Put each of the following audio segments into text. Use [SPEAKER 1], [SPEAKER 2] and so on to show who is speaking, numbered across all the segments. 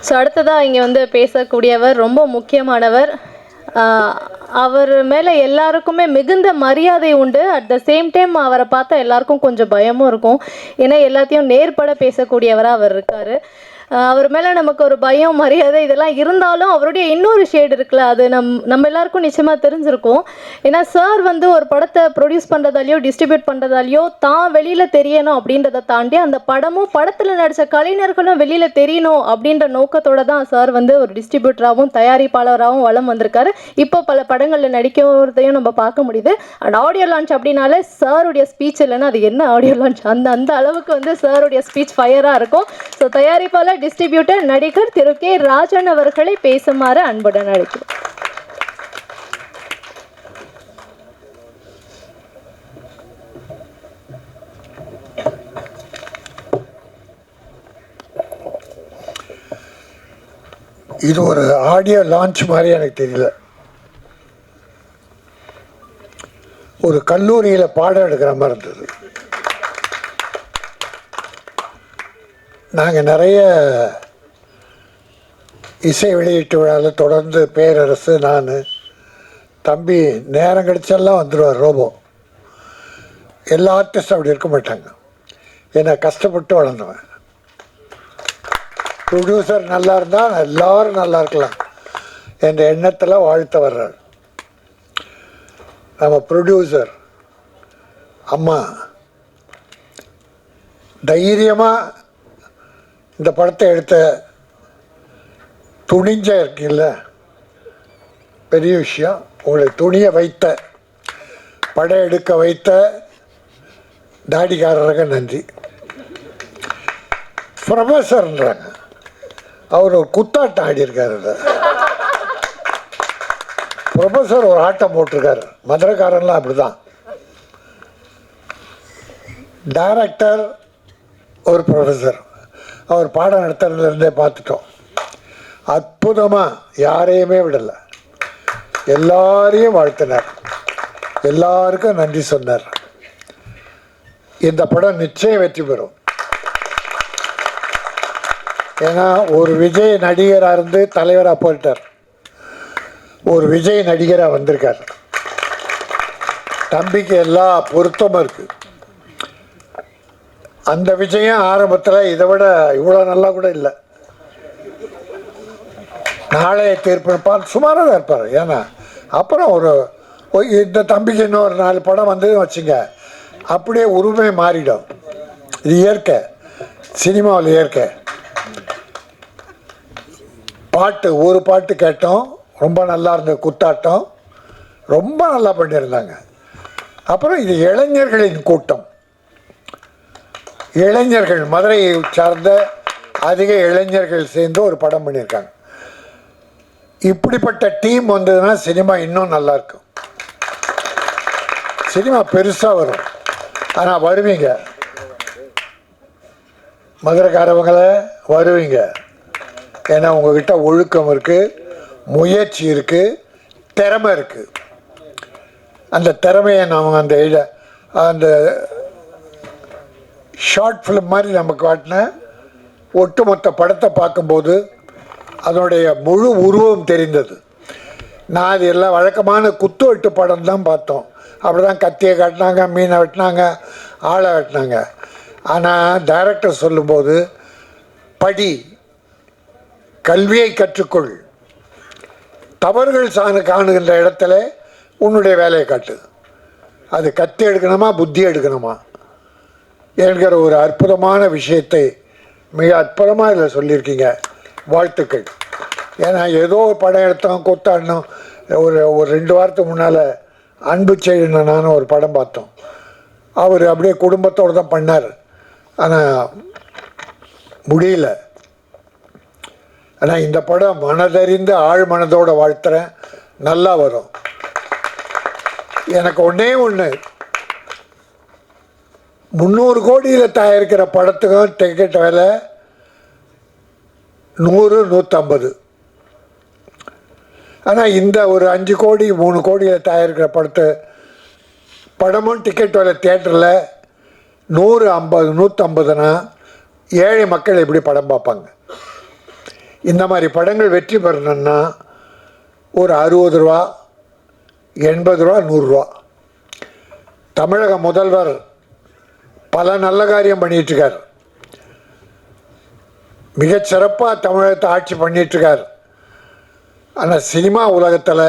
[SPEAKER 1] So அடுத்ததாக இங்கே வந்து பேசக்கூடியவர் ரொம்ப முக்கியமானவர். அவர் மேலே எல்லாருக்குமே மிகுந்த மரியாதை உண்டு. அட் த சேம் டைம் அவரை பார்த்தா எல்லாருக்கும் கொஞ்சம் பயமும் இருக்கும். ஏன்னா எல்லாத்தையும் நேர்பட பேசக்கூடியவராக அவர் இருக்கார். அவர் மேலே நமக்கு ஒரு பயம், மரியாதை இதெல்லாம் இருந்தாலும் அவருடைய இன்னொரு ஷேடு இருக்குல்ல, அது நம்ம எல்லாருக்கும் நிச்சயமாக தெரிஞ்சிருக்கும். ஏன்னா சார் வந்து ஒரு படத்தை ப்ரொடியூஸ் பண்ணுறதாலையோ டிஸ்ட்ரிபியூட் பண்ணுறதாலையோ தான் வெளியில் தெரியணும் அப்படின்றத தாண்டி அந்த படமும் படத்தில் நடித்த கலைஞர்களும் வெளியில் தெரியணும் அப்படின்ற நோக்கத்தோடு தான் சார் வந்து ஒரு டிஸ்ட்ரிபியூட்டராகவும் தயாரிப்பாளராகவும் வலம் வந்திருக்காரு. இப்போ பல படங்களில் நடிக்கிறதையும் நம்ம பார்க்க முடியுது. அண்ட் ஆடியோ லான்ச் அப்படின்னாலே சாருடைய ஸ்பீச் இல்லைன்னா அது என்ன ஆடியோ லான்ச், அந்த அளவுக்கு வந்து சாருடைய ஸ்பீச் ஃபயராக இருக்கும். ஸோ தயாரிப்பாளர், டிஸ்ட்ரிபியூட்டர், நடிகர் திரு கே ராஜன் அவர்களை பேசுமாறு அன்புடன் அழைக்கிறேன்.
[SPEAKER 2] இது ஒரு ஆடியோ லான்ச் மாதிரி எனக்கு தெரியல. ஒரு கல்லூரியில் பாடம் எடுக்கிற மாதிரி இருந்தது. நாங்கள் நிறைய இசை வெளியீட்டு விழாவில் தொடர்ந்து பேரரசு, நான், தம்பி நேரம் கழிச்செல்லாம் வந்துடுவார் ரோபோ. எல்லா ஆர்டிஸ்டும் அப்படி இருக்க மாட்டாங்க. என்னை கஷ்டப்பட்டு வளர்ந்தவன். ப்ரொடியூசர் நல்லா இருந்தால் எல்லோரும் நல்லா இருக்கலாம் என்ற எண்ணத்தில் வாழ்த்த வர்றாள். நம்ம ப்ரொடியூசர் அம்மா தைரியமாக இந்த படத்தை எடுத்த துணிஞ்ச இருக்குல்ல, பெரிய விஷயம். உங்களை துணிய வைத்த, படம் எடுக்க வைத்த தாடிக்காரருக்கு நன்றி. ப்ரொஃபஸர்ன்றாங்க, அவர் ஒரு குத்தாட்டம் ஆடியிருக்காரு. ப்ரொஃபஸர் ஒரு ஆட்டம் போட்டிருக்காரு. மதுரைக்காரன்லாம் அப்படி தான். டைரக்டர் ஒரு ப்ரொஃபஸர். அவர் பாடம் நடத்துறதுலேருந்தே பார்த்துட்டோம். அற்புதமாக யாரையுமே விடலை, எல்லாரையும் வாழ்த்தினார், எல்லாருக்கும் நன்றி சொன்னார். இந்த படம் நிச்சயம் வெற்றி பெறும். ஏன்னா ஒரு விஜய் நடிகராக இருந்து தலைவராக போயிட்டார், ஒரு விஜய் நடிகராக வந்திருக்கார். தம்பிக்கு எல்லா பொருத்தமும் இருக்குது. அந்த விஜயம் ஆரம்பத்தில் இதை விட இவ்வளோ நல்லா கூட இல்லை. நாளைய தீர்ப்பிருப்பார், சுமாராக தான் இருப்பார். ஏன்னா அப்புறம் ஒரு இந்த தம்பிக்கு இன்னொரு 4 படம் வந்து வச்சுங்க, அப்படியே உருவமே மாறிடும். இது இயற்கை, சினிமாவில் இயற்கை. பாட்டு, ஒரு பாட்டு கேட்டோம், ரொம்ப நல்லா இருந்த குத்தாட்டம், ரொம்ப நல்லா பண்ணியிருந்தாங்க. அப்புறம் இது இளைஞர்களின் கூட்டம். இளைஞர்கள், மதுரையை சார்ந்த அதிக இளைஞர்கள் சேர்ந்து ஒரு படம் பண்ணியிருக்காங்க. இப்படிப்பட்ட டீம் வந்ததுன்னா சினிமா இன்னும் நல்லாயிருக்கும். சினிமா பெருசாக வரும். ஆனால் வருவீங்க, மதுரைக்காரவங்கள வருவீங்க. ஏன்னா உங்ககிட்ட ஒழுக்கம் இருக்குது, முயற்சி இருக்குது, திறமை இருக்குது. அந்த திறமையை நாம் அந்த ஷார்ட் ஃபிலிம் மாதிரி நமக்கு காட்டின ஒட்டுமொத்த படத்தை பார்க்கும்போது அதனுடைய முழு உருவம் தெரிந்தது. நான் அது எல்லாம் வழக்கமான குத்து வெட்டு படம் தான் பார்த்தோம். அப்படி தான் கத்தியை காட்டினாங்க, மீனை வெட்டினாங்க, ஆளை வெட்டினாங்க. ஆனால் டைரக்டர் சொல்லும்போது படி, கல்வியை கற்றுக்கொள், தவறுகள் காணுகின்ற இடத்துல உன்னுடைய வேலையை காட்டு. அது கத்தி எடுக்கணுமா புத்தி எடுக்கணுமா என்கிற ஒரு அற்புதமான விஷயத்தை மிக அற்புதமாக இதில் சொல்லியிருக்கீங்க. வாழ்த்துக்கள். ஏன்னா ஏதோ ஒரு படம் எடுத்தோம், கொத்தாடணும். ஒரு 2 வாரத்துக்கு முன்னால் அன்பு செய்யணும் நானும் ஒரு படம் பார்த்தோம். அவர் அப்படியே குடும்பத்தோடு தான் பண்ணார். ஆனால் முடியல. ஆனால் இந்த படம் மனதறிந்து ஆழ் மனதோடு வாழ்த்துறேன், நல்லா வரும். எனக்கு ஒன்றே ஒன்று, 300 கோடியில் தயாரிக்கிற படத்துக்கும் டிக்கெட் விலை 100-150. ஆனால் இந்த ஒரு 5 கோடி 3 கோடியில் தயாரிக்கிற படமும் டிக்கெட் விலை தியேட்டரில் 100, 50, 150னா ஏழை மக்கள் எப்படி படம் பார்ப்பாங்க? இந்த மாதிரி படங்கள் வெற்றி பெறணும்னா ஒரு 60 ரூபா 80 ரூபா 100 ரூபா. தமிழக முதல்வர் பல நல்ல காரியம் பண்ணிகிட்ருக்கார், மிகச்சிறப்பாக தமிழகத்தை ஆட்சி பண்ணிகிட்ருக்கார். ஆனால் சினிமா உலகத்தில்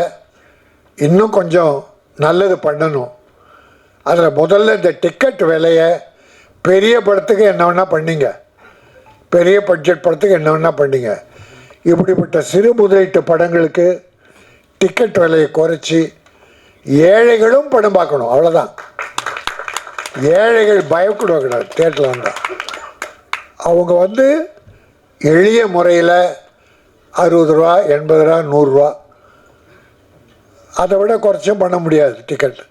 [SPEAKER 2] இன்னும் கொஞ்சம் நல்லது பண்ணணும். அதில் முதல்ல இந்த டிக்கெட் விலையை பெரிய படத்துக்கு என்ன வேணால் பண்ணிங்க, பெரிய பட்ஜெட் படத்துக்கு என்ன வேணால் பண்ணிங்க. இப்படிப்பட்ட சிறு முதலீட்டு படங்களுக்கு டிக்கெட் விலையை குறைச்சி ஏழைகளும் படம் பார்க்கணும், அவ்வளோதான். ஏழைகள் பயப்படுவாங்க தேட்டரில் வந்தால். அவங்க எளிய முறையில் 60 ரூபா 80 ரூபா 100 ரூபா, அதை விட குறைச்சும் பண்ண முடியாது டிக்கெட்.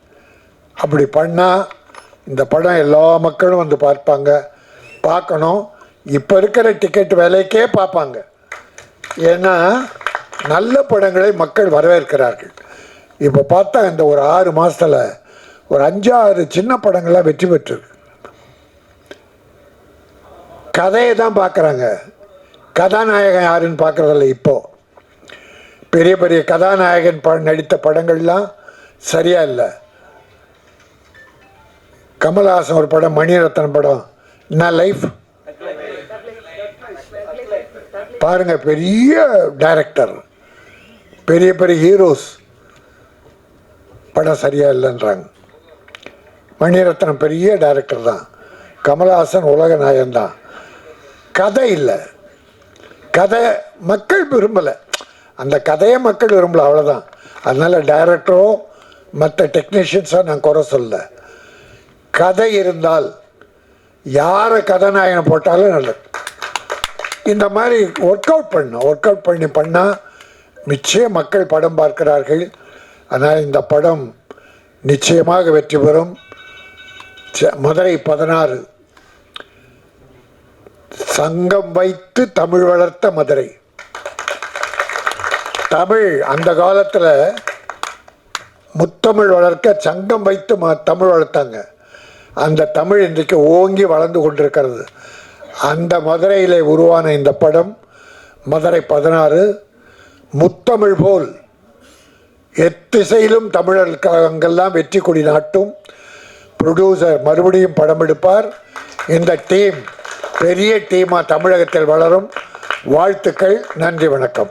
[SPEAKER 2] அப்படி பண்ணால் இந்த படம் எல்லா மக்களும் பார்க்கணும். இப்போ இருக்கிற டிக்கெட் விலைக்கே பார்ப்பாங்க. ஏன்னா நல்ல படங்களை மக்கள் வரவேற்கிறார்கள். இப்போ பார்த்தா இந்த ஒரு 6 மாதத்தில் ஒரு 5-6 சின்ன படங்கள்லாம் வெற்றி பெற்றிருக்கு. கதையை தான் பார்க்குறாங்க, கதாநாயகன் யாருன்னு பார்க்குறதில்ல. இப்போது பெரிய பெரிய கதாநாயகன் நடித்த படங்கள்லாம் சரியா இல்லை. கமல்ஹாசன் ஒரு படம், மணிரத்னம் படம், என்ன லைஃப் பாருங்க, பெரிய டைரக்டர், பெரிய பெரிய ஹீரோஸ், படம் சரியா இல்லைன்றாங்க. மணிரத்னம் பெரிய டைரக்டர் தான், கமல்ஹாசன் உலக நாயகன் தான். கதை இல்லை, கதை மக்கள் விரும்பலை, அந்த கதையை மக்கள் விரும்பலை, அவ்வளோதான். அதனால் டைரக்டரோ மற்ற டெக்னீஷியன்ஸோ நான் குறை சொல்ல. கதை இருந்தால் யாரை கதாநாயகனை போட்டாலும் நல்லது. இந்த மாதிரி ஒர்க் அவுட் பண்ணால் நிச்சயம் மக்கள் படம் பார்க்கிறார்கள். அதனால் இந்த படம் நிச்சயமாக வெற்றி பெறும். மதுரை 16 சங்கம் வைத்து தமிழ் வளர்த்த மதுரை. தமிழ் அந்த காலத்தில் முத்தமிழ் வளர்க்க சங்கம் வைத்து தமிழ் வளர்த்தாங்க. அந்த தமிழ் இன்றைக்கு ஓங்கி வளர்ந்து கொண்டிருக்கிறது. அந்த மதுரையில் உருவான இந்த படம் மதுரை 16 முத்தமிழ் போல் எத்திசையிலும் தமிழர்களெல்லாம் வெற்றி கொடி நாட்டும். ப்ரொடியூசர் மறுபடியும் படம் எடுப்பார். இந்த டீம் பெரிய டீமாக தமிழகத்தில் வளரும். வாழ்த்துக்கள். நன்றி, வணக்கம்.